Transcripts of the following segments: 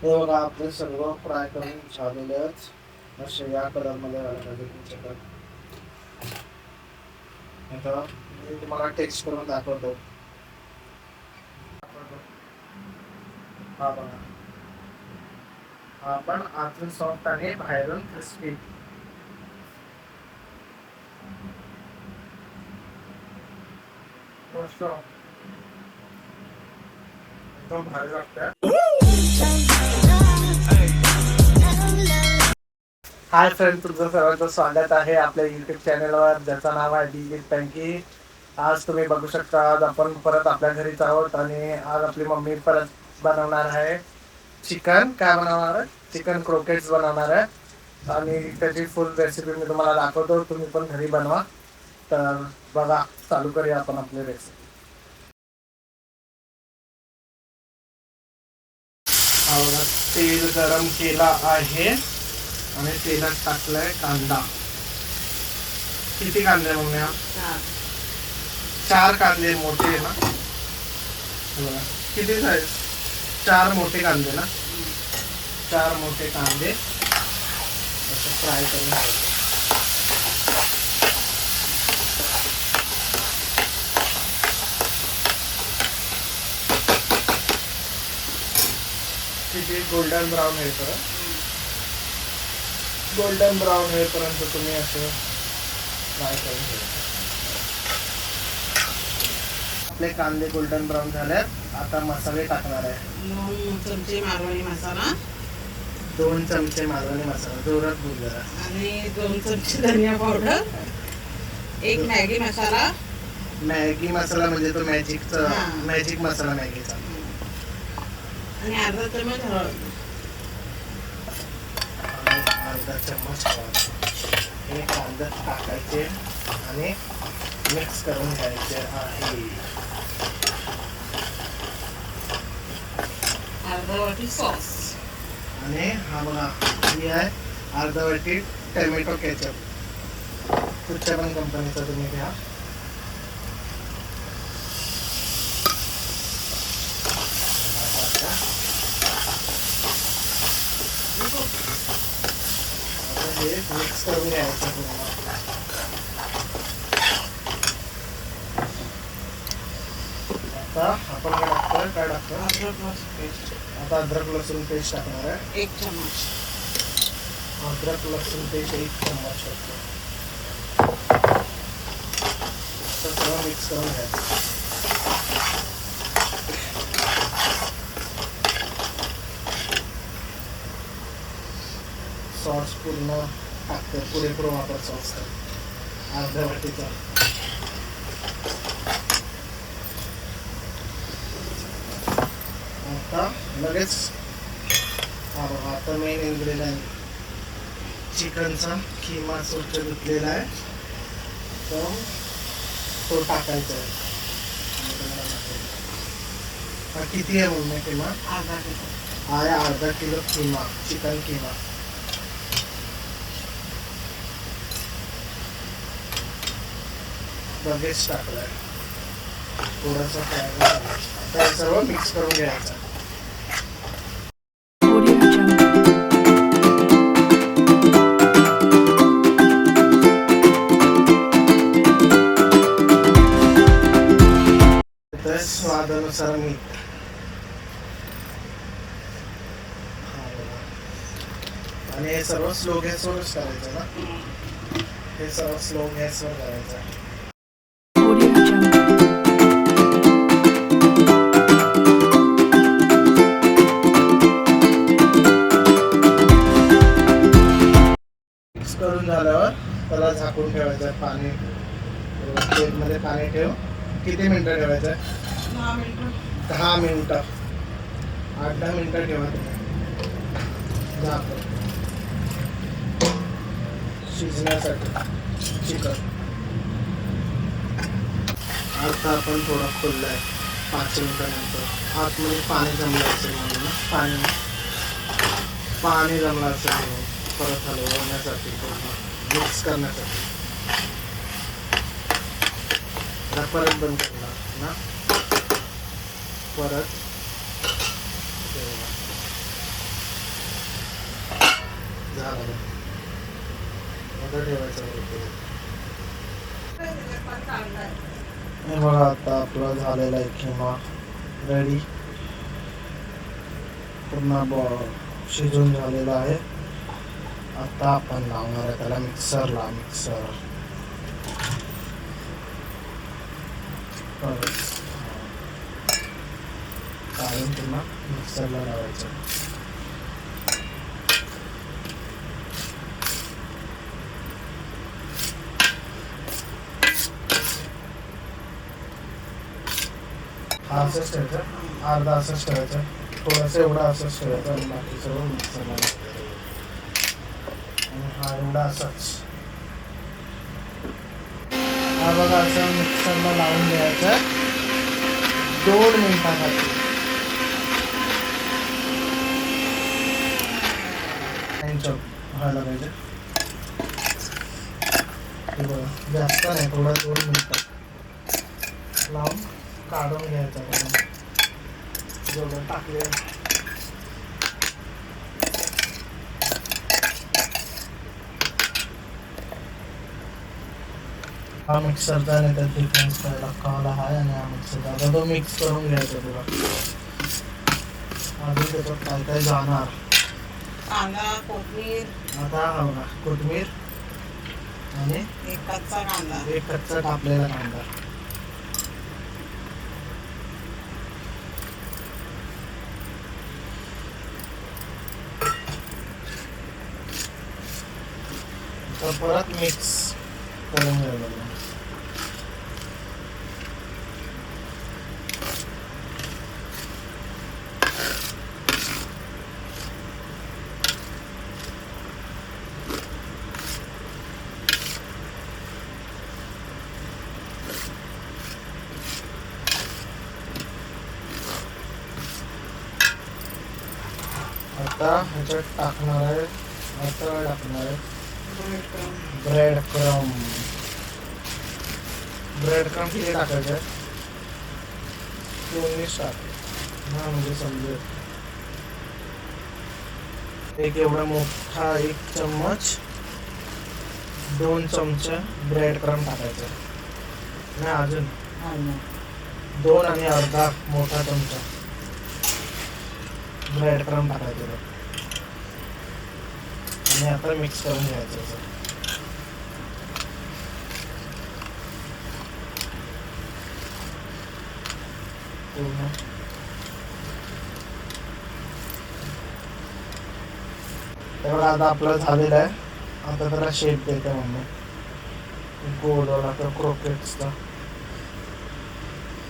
हे बघा आपले सर्व फ्राय करून झालेले आहेत. असे या कलरमध्ये आले पाहिजे तुमच्याकडे. आता मी तुम्हाला टेस्ट करून दाखवतो. हा बघा, हा पण आतून सॉफ्ट आणि बाहेरून क्रिस्पी. मस्त एकदम भारी लागतं. हाय फ्रेंड, तुमचं सर्वांचं स्वागत आहे आपल्या युट्यूब चॅनलवर, ज्याचं नाव आहे डी टँकी. आज तुम्ही बघू शकता, आज आपण परत आपल्या घरीच आहोत आणि आज आपली मम्मी परत बनवणार आहे चिकन. काय बनवणार आहे? चिकन क्रोकेट्स बनवणार आहे आणि त्याची फुल रेसिपी मी तुम्हाला दाखवतो. तुम्ही पण घरी बनवा. तर बघा, चालू करूया आपण आपली रेसिपी. हा बघा, तेल गरम केला आहे आणि तेलात टाकलाय कांदा. किती कांदे मम्मी? 4 कांदे मोठे ना? बघा किती साईज, 4 मोठे कांदे ना. 4 मोठे कांदे असं फ्राय करून घ्यायचे. तिथे गोल्डन ब्राऊन होईपर्यंत, गोल्डन ब्राऊन होईपर्यंत तुम्ही असं फ्राय करून घ्यायचं. आपले कांदे गोल्डन ब्राऊन झाल्यात. आता मसाले टाकणार आहे. 2 चमचे मालवणी मसाला, 2 चमचे मालवणी मसाला, जोरात बोल जरा. आणि 2 चमचे धनिया पावडर, 1 मॅगी मसाला. मॅगी मसाला म्हणजे तो मॅजिकचा, हा. मॅजिक मसाला मॅगीचा. आणि अर्धा चमच हळद. आणि अर्धा चम्मच हळद. हे कांदा टाकायचे आणि मिक्स करून घ्यायचे आहे. अर्धा वाटी सॉस. आणि हा बघा, ही आहे अर्धा वाटी टोमॅटो केचप. कुठच्या पण कंपनीचा तुम्ही घ्या. हे मिक्स करून घ्यायचं पूर्ण. आता आपण काय टाकतो? अद्रक लसूण पेस्ट आता अद्रक लसूण पेस्ट टाकणार आहे. 1 चमच. अद्रक लसूण पेस्ट 1 चम्मच टाकतो. सर्व मिक्स करून घ्यायचं. सॉस पूर्ण टाकतो, पुरेपूर वापर सॉस अर्ध्या वाटीचा. आता लगेच हा बघा, आता मेन इन्ग्रेडियंट चिकनचा किमा स्वच्छ धुतलेला आहे, तो टाकायचा आहे. हा किती आहे मम्मी किमा? अर्धा किलो. आहे अर्धा किलो किमा, चिकन किमा. लगेच टाकलाय, थोडासा फ्राय. आता हे सर्व मिक्स करून घ्यायचं. स्वादानुसार मीठ. आणि हे सर्व स्लो गॅसवरच करायचं ना. हे सर्व स्लो गॅसवर करायचं. मिक्स करून झाल्यावर त्याला झाकून ठेवायचं. पाणी, तेलमध्ये पाणी ठेव. किती मिनिटं ठेवायचं? 10 मिनिटं. 10 मिनिटं, 8-10 मिनिटं ठेवा तुम्ही झाकून शिजण्यासाठी चिकन. आता आपण थोडा खोललाय 5 मिनिटानंतर. आतमध्ये पाणी जमलं असेल म्हणून ना, पाणी जमलं असेल म्हणून परत हलवण्यासाठी, मिक्स करण्यासाठी. परत बंद करणार ना, परत टाकायचं. आता ठेवायचं वरती. हे बघा आता आपला झालेला आहे किमा रेडी. पूर्ण शिजून झालेला आहे. आता आपण लावणार आहे त्याला मिक्सर. काढून पुन्हा मिक्सरला लावायचं. हा असंच ठेवायचं, अर्धा असंच ठेवायचं, थोडंसं एवढं असंच ठेवायचं आणि बाकी सगळं मिक्सरला लावायचं. आणि हा एवढा असाच. हा बघा असं मिक्सरला लावून द्यायचं 2 मिनिटासाठी. व्हायला पाहिजे. हे बघा जास्त नाही, थोडा 2 मिनिटं लावून काढून घ्यायचं. जेवढं टाकले हा मिक्सरचा नाही तर डिफरन्स पहिला कळला आहे. आणि हा मिक्सरचा आता तो मिक्स करून घ्यायचा तुला. अजून त्याच्यात काय काय जाणार. कांदा, कोथिंबीर, आता हा बघा कोथिंबीर आणि एक कच्चा कांदा. एक कच्चा कापलेला कांदा. तर परत मिक्स करून घ्यायला. आता ह्याच्यात टाकणार आहे, आता टाकणार आहे ब्रेड क्रम किती टाकायचे? 19 टाक. हा म्हणजे समजेल. एक एवढा मोठा 1 चम्मच, 2 चमचे ब्रेड क्रम टाकायचे. नाही अजून 2 आणि अर्धा मोठा चमचा ब्रेड क्रम टाकायचे. आणि आता मिक्स करून घ्यायचं. तेवढा आता आपलं झालेलं आहे. आता त्याला शेप देते मम्मी. गोलवाला तर क्रोकेट्सचा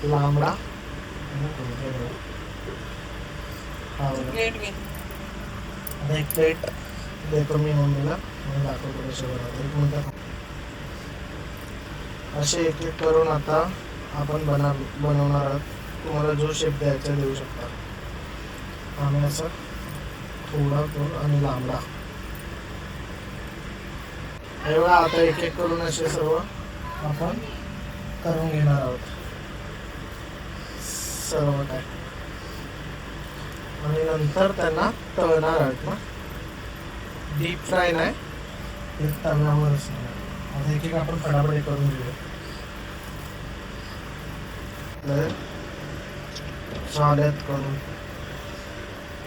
लांबडा. प्लेट घे. आता एक प्लेट देतो मी मम्मीला. मग दाखवतो कसे बनवतो. 1 मिनिट. असे एक एक करून आता आपण बनवणार आहोत. तुम्हाला जो शेप द्यायचा देऊ शकता. आम्ही असं थोडा गोल आणि लांबडा एवढा आता एक एक करून असे सर्व आपण करून घेणार आहोत. सर्व काय आणि नंतर त्यांना तळणार आहोत ना. डीप फ्राय नाही, ते तळणारच नाही. आता एक एक आपण फटाफट करून घेऊया. झाल्यात करून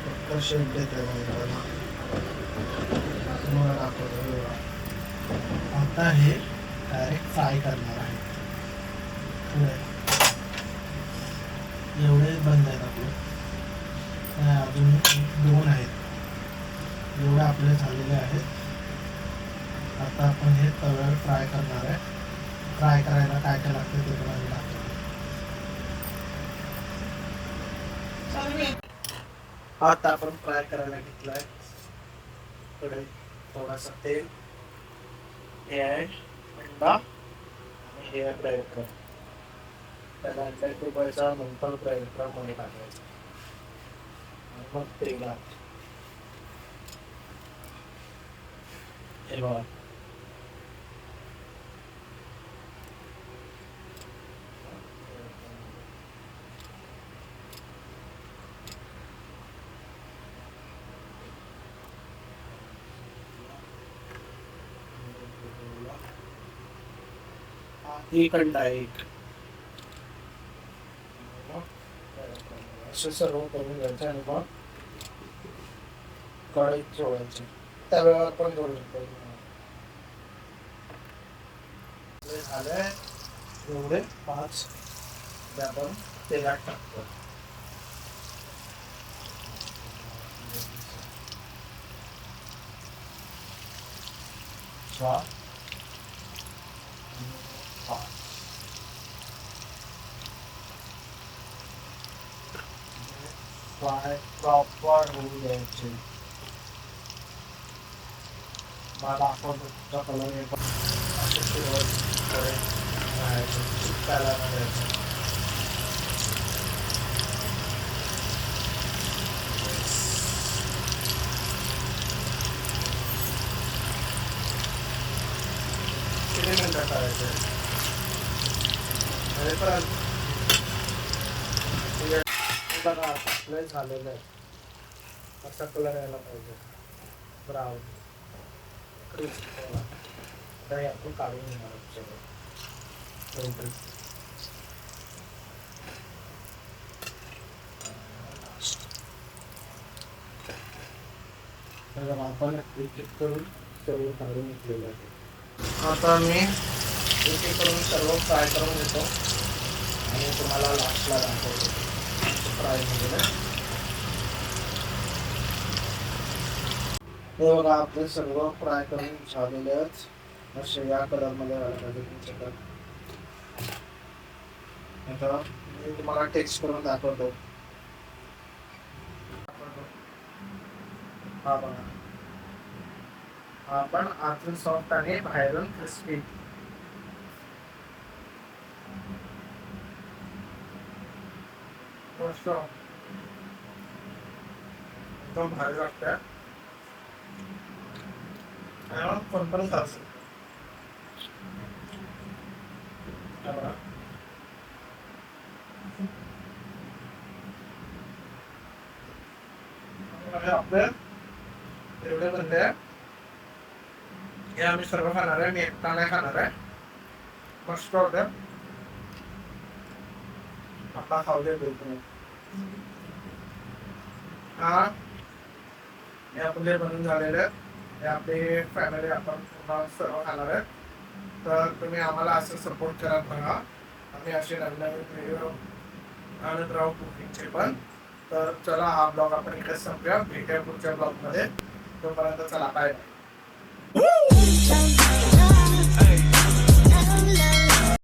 फक्त शेप देते त्याला. तुम्हाला दाखवतो. आता हे डायरेक्ट फ्राय करणार आहे. एवढे बंद आहेत आपले. अजून 2 आहेत. एवढे आपले झालेले आहेत. आता आपण हे तव्यावर फ्राय करणार आहे. फ्राय करायला काय काय लागतं ते पण आम्ही दाखवतो. आता आपण फ्राय करायला घेतलाय. कडे थोडासा तेल, हे आहे अंडा आणि हे आहे ब्रेड क्रम. त्याला अंडा ठेवायचा, नंतर ब्रेड क्रम मध्ये टाकायचा आणि मग तेलात हे बघा. एक अंडा एक. असे सर्व करून घ्यायचे आणि मग कढईत जोडायचे. तव्यावर पण जोडू शकतो. झाले एवढे 5 आपण तेलात टाकतो. चार 5 फ्राय प्रॉपर होऊ द्यायचे. मला आपण कलर येतो असं सुरुवात त्याला द्यायचं. किती मिनिटं करायचं बघा लय झालेलं आहे. असा कलर यायला पाहिजे ब्राऊन क्रिस्प. आता आपण काढून घेणार आपण एक एक करून सर्व काढून घेतलेलं आहे. आता मी एक एक करून सर्व फ्राय करून घेतो आणि तुम्हाला लास्टला दाखवतो फ्राय केलेलं. हे बघा आपले सर्व फ्राय करून झालेले आहेत. असे या कलरमध्ये व्हायला पाहिजे तुमच्याकडे. आता मी तुम्हाला टेस्ट करून दाखवतो. हा बघा, हा पण आतून सॉफ्ट आणि बाहेरून क्रिस्पी. मस्त एकदम भारी लागतंय. कोण पण खाऊ शकतो. आपले एवढे बनले. हे आम्ही सर्व खाणार आहे. मी एकटा नाही खाणार आहे. मस्त होते. आता खाऊ दे बिलकुल. हा हे आपले बनून झालेले आहेत. हे आपली फॅमिली आपण पूर्ण सर्व खाणार आहे. तर तुम्ही आम्हाला असं सपोर्ट करत बघा. आम्ही असे नवीन नवीन व्हिडिओ आणत राहू कुकिंगचे पण. तर चला हा ब्लॉग आपण इकडे संपूया. भेटूया पुढच्या ब्लॉगमध्ये. तोपर्यंत चला बाय.